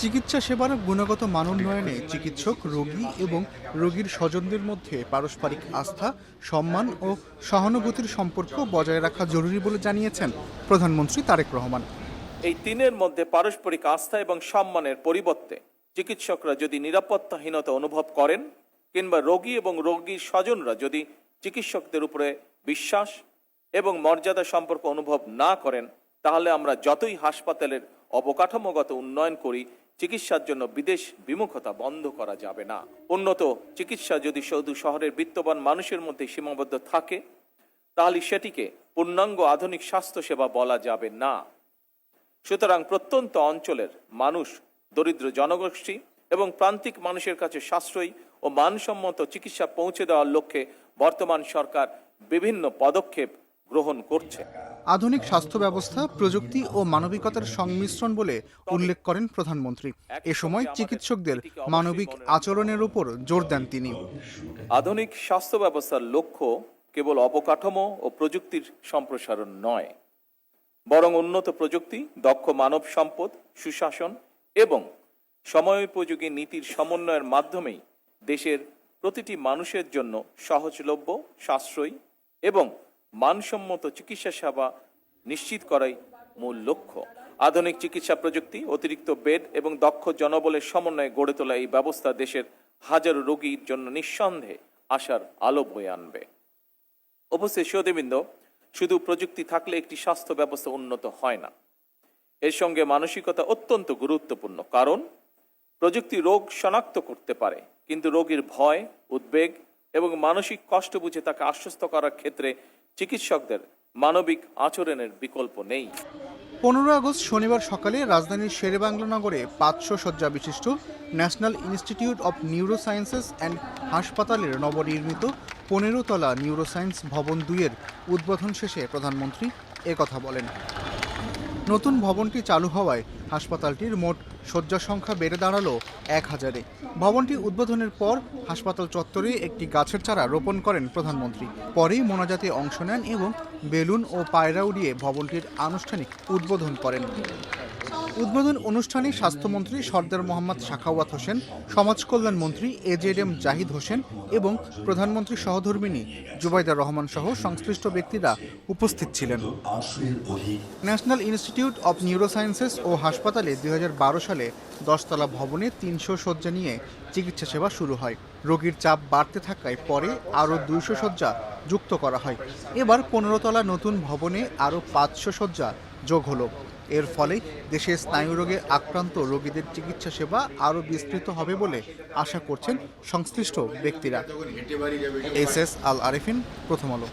চিকিৎসা সেবার গুণগত মান উন্নয়নে চিকিৎসক, রোগী এবং রোগীর স্বজনদের মধ্যে পারস্পরিক আস্থা, সম্মান ও সহানুভূতির সম্পর্ক বজায় রাখা জরুরি বলে জানিয়েছেন প্রধানমন্ত্রী তারেক রহমান। এই তিনের মধ্যে পারস্পরিক আস্থা এবং সম্মানের পরিবর্তে চিকিৎসকরা যদি নিরাপত্তাহীনতা অনুভব করেন কিংবা রোগী এবং রোগীর স্বজনরা যদি চিকিৎসকদের উপরে বিশ্বাস এবং মর্যাদা সম্পর্ক অনুভব না করেন, তাহলে আমরা যতই হাসপাতালের অবকাঠামোগত উন্নয়ন করি, চিকিৎসার জন্য বিদেশ বিমুখতা বন্ধ করা যাবে না। উন্নত চিকিৎসা যদি শুধু শহরের বিত্তবান মানুষের মধ্যে সীমাবদ্ধ থাকে, তাহলে সেটিকে পূর্ণাঙ্গ আধুনিক স্বাস্থ্যসেবা বলা যাবে না। সুতরাং প্রত্যন্ত অঞ্চলের মানুষ, দরিদ্র জনগোষ্ঠী এবং প্রান্তিক মানুষের কাছে সাশ্রয়ী ও মানসম্মত চিকিৎসা পৌঁছে দেওয়ার লক্ষ্যে বর্তমান সরকার বিভিন্ন পদক্ষেপ গ্রহণ করছে। আধুনিক স্বাস্থ্য ব্যবস্থা প্রযুক্তি ও মানবিকতার সংমিশ্রণ বলে উল্লেখ করেন প্রধানমন্ত্রী। এ সময় চিকিৎসকদের মানবিক আচরণের উপর জোর দেন তিনি। আধুনিক স্বাস্থ্য ব্যবস্থার লক্ষ্য কেবল অবকাঠামো ও প্রযুক্তির সম্প্রসারণ নয়, বরং উন্নত প্রযুক্তি, দক্ষ মানব সম্পদ, সুশাসন এবং সময়োপযোগী নীতির সমন্বয়ের মাধ্যমেই দেশের প্রতিটি মানুষের জন্য সহজলভ্য, সাশ্রয়ী এবং মানসম্মত চিকিৎসা সেবা নিশ্চিত করাই মূল লক্ষ্য। আধুনিক চিকিৎসা প্রযুক্তি, অতিরিক্ত বেড এবং দক্ষ জনবলের সমন্বয়ে গড়ে তোলা এই ব্যবস্থা দেশের হাজারো রোগীর জন্য নিঃসন্দেহে আশার আলো বয়ে আনবে। উপস্থিত সুধীবৃন্দ, শুধু প্রযুক্তি থাকলে একটি স্বাস্থ্য ব্যবস্থা উন্নত হয় না। এর সঙ্গে মানসিকতা অত্যন্ত গুরুত্বপূর্ণ, কারণ প্রযুক্তি রোগ শনাক্ত করতে পারে, কিন্তু রোগীর ভয়, উদ্বেগ এবং মানসিক কষ্ট বুঝে তাকে আশ্বস্ত করার ক্ষেত্রে চিকিৎসকদের মানবিক আচরণের বিকল্প নেই। 15 আগস্ট শনিবার সকালে রাজধানীর শেরেবাংলা নগরে 500 শয্যা বিশিষ্ট national institute of neuro sciences and হাসপাতালের নবনির্মিত 15 তলা নিউরোসায়েন্স ভবন 2-এর উদ্বোধন শেষে প্রধানমন্ত্রী একথা বলেন। নতুন ভবনটি চালু হওয়ায় হাসপাতালটির মোট শয্যা সংখ্যা বেড়ে দাঁড়ালো 1000-এ। ভবনটি উদ্বোধনের পর হাসপাতাল চত্বরে একটি গাছের চারা রোপণ করেন প্রধানমন্ত্রী। পরেই মোনাজাতে অংশ নেন এবং বেলুন ও পায়রা উড়িয়ে ভবনটির আনুষ্ঠানিক উদ্বোধন করেন। উদ্বোধন অনুষ্ঠানে স্বাস্থ্যমন্ত্রী সরদার মোহাম্মদ সাখাওয়াত হোসেন, সমাজ কল্যাণ মন্ত্রী এজেডএম জাহিদ হোসেন এবং প্রধানমন্ত্রী সহধর্মিণী জুবাইদা রহমান সহ সংশ্লিষ্ট ব্যক্তিরা উপস্থিত ছিলেন। ন্যাশনাল ইনস্টিটিউট অব নিউরোসায়েন্সেস ও হাসপাতালে 2012 সালে 10 তলা ভবনে 300 শয্যা নিয়ে চিকিৎসা সেবা শুরু হয়। রোগীর চাপ বাড়তে থাকায় পরে আরও 200 শয্যা যুক্ত করা হয়। এবার 15 তলা নতুন ভবনে আরও 500 শয্যা যোগ হলো। এর ফলে দেশে স্নায়ুরোগে আক্রান্ত রোগীদের চিকিৎসা সেবা আরও বিস্তৃত হবে বলে আশা করছেন সংশ্লিষ্ট ব্যক্তিরা। এস এস আল আরেফিন, প্রথম আলো।